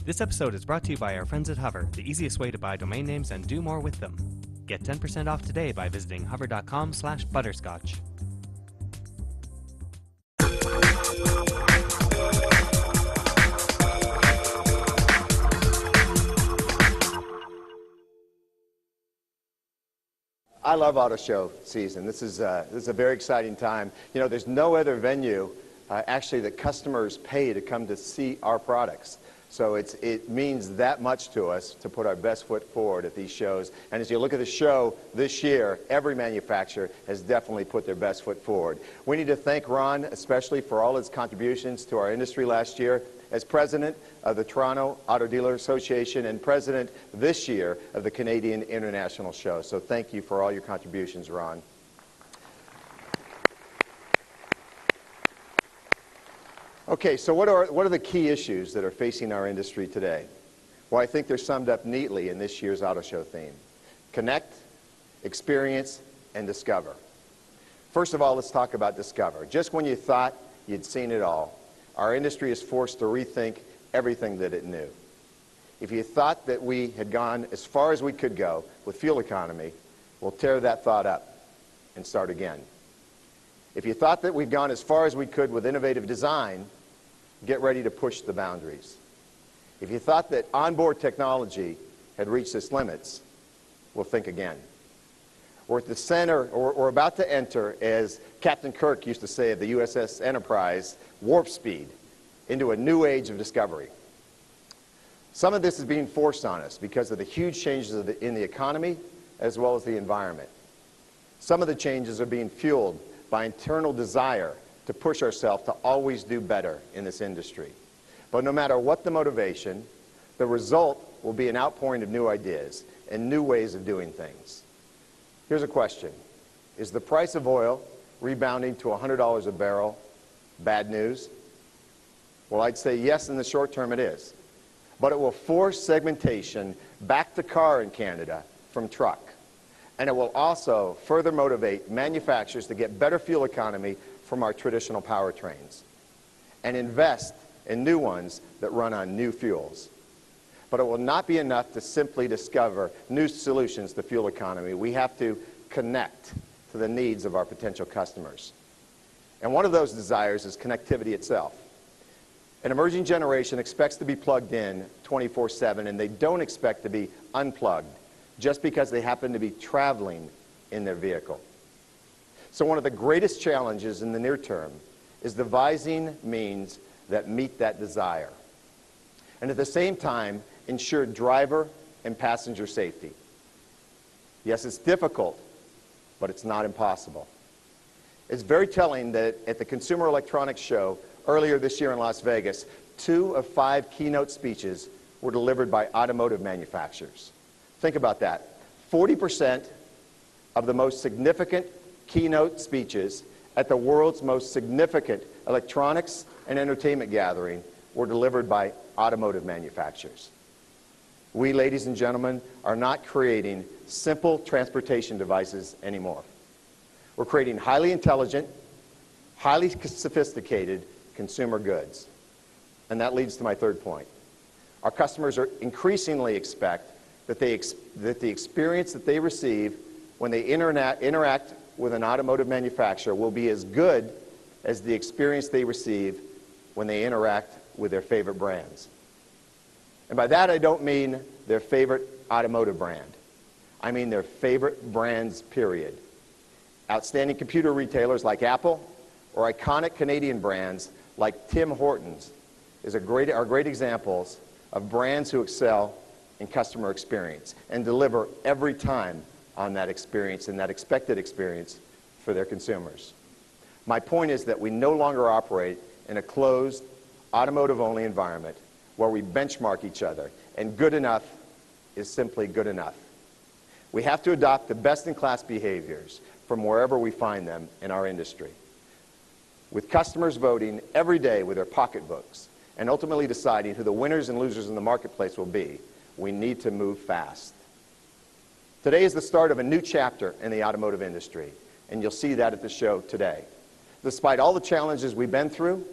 This episode is brought to you by our friends at Hover, the easiest way to buy domain names and do more with them. Get 10% off today by visiting hover.com/butterscotch. I love auto show season. This is a very exciting time. You know, there's no other venue actually that customers pay to come to see our products. So it means that much to us to put our best foot forward at these shows. And as you look at the show this year, every manufacturer has definitely put their best foot forward. We need to thank Ron especially for all his contributions to our industry last year as president of the Toronto Auto Dealer Association and president this year of the Canadian International Show. So thank you for all your contributions, Ron. Okay, so what are the key issues that are facing our industry today? Well, I think they're summed up neatly in this year's auto show theme. Connect, experience, and discover. First of all, let's talk about discover. Just when you thought you'd seen it all, our industry is forced to rethink everything that it knew. If you thought that we had gone as far as we could go with fuel economy, we'll tear that thought up and start again. If you thought that we'd gone as far as we could with innovative design, get ready to push the boundaries. If you thought that onboard technology had reached its limits, we'll think again. We're at the center, or we're about to enter, as Captain Kirk used to say of the USS Enterprise, warp speed into a new age of discovery. Some of this is being forced on us because of the huge changes in the economy as well as the environment. Some of the changes are being fueled by internal desire to push ourselves to always do better in this industry. But no matter what the motivation, the result will be an outpouring of new ideas and new ways of doing things. Here's a question. Is the price of oil rebounding to $100 a barrel bad news? Well, I'd say yes, in the short term it is. But it will force segmentation back to car in Canada from truck. And it will also further motivate manufacturers to get better fuel economy from our traditional powertrains and invest in new ones that run on new fuels. But it will not be enough to simply discover new solutions to fuel economy. We have to connect to the needs of our potential customers. And one of those desires is connectivity itself. An emerging generation expects to be plugged in 24/7, and they don't expect to be unplugged just because they happen to be traveling in their vehicle. So one of the greatest challenges in the near term is devising means that meet that desire, and at the same time ensure driver and passenger safety. Yes, it's difficult, but it's not impossible. It's very telling that at the Consumer Electronics Show earlier this year in Las Vegas, 2 of 5 keynote speeches were delivered by automotive manufacturers. Think about that. 40% of the most significant keynote speeches at the world's most significant electronics and entertainment gathering were delivered by automotive manufacturers. We, ladies and gentlemen, are not creating simple transportation devices anymore. We're creating highly intelligent, highly sophisticated consumer goods. And that leads to my third point. Our customers are increasingly expect that the experience that they receive when they interact with an automotive manufacturer will be as good as the experience they receive when they interact with their favorite brands. And by that I don't mean their favorite automotive brand. I mean their favorite brands, period. Outstanding computer retailers like Apple or iconic Canadian brands like Tim Hortons are great examples of brands who excel in customer experience and deliver every time on that experience and that expected experience for their consumers. My point is that we no longer operate in a closed, automotive-only environment where we benchmark each other, and good enough is simply good enough. We have to adopt the best-in-class behaviors from wherever we find them in our industry. With customers voting every day with their pocketbooks and ultimately deciding who the winners and losers in the marketplace will be, we need to move fast. Today is the start of a new chapter in the automotive industry, and you'll see that at the show today. Despite all the challenges we've been through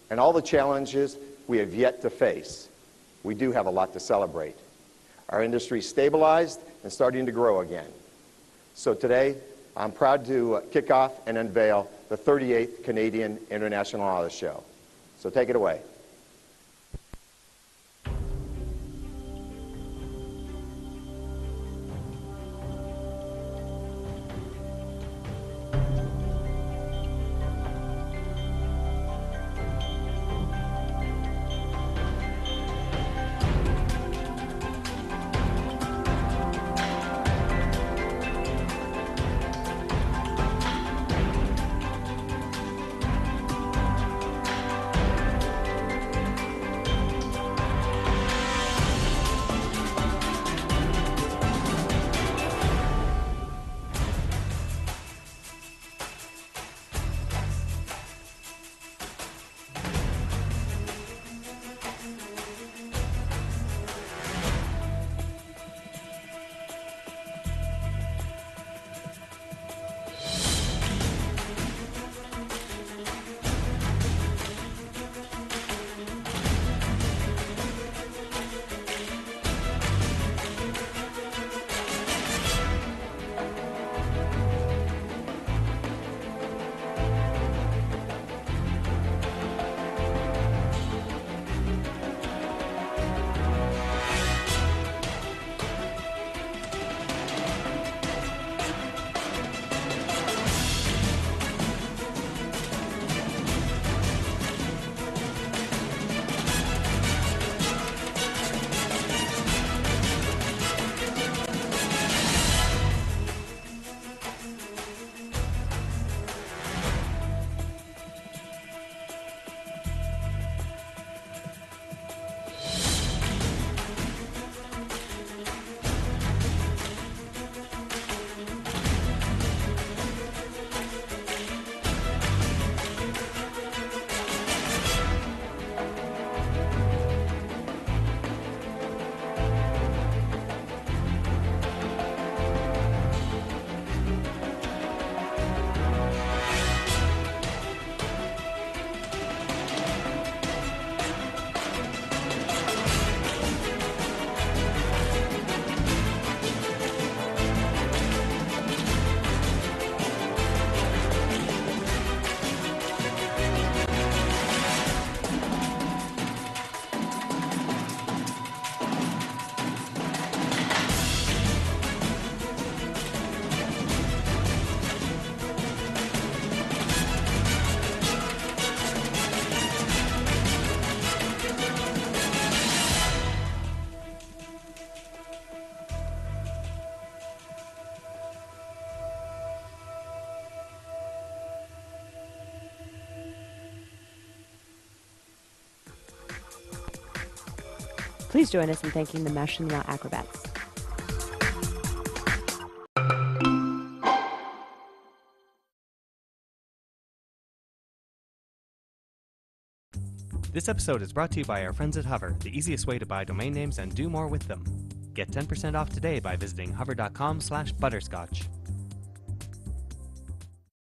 and all the challenges we have yet to face, we do have a lot to celebrate. Our industry is stabilized and starting to grow again. So today, I'm proud to kick off and unveil the 38th Canadian International Auto Show. So take it away. Please join us in thanking the Machinima acrobats. This episode is brought to you by our friends at Hover, the easiest way to buy domain names and do more with them. Get 10% off today by visiting hover.com/butterscotch.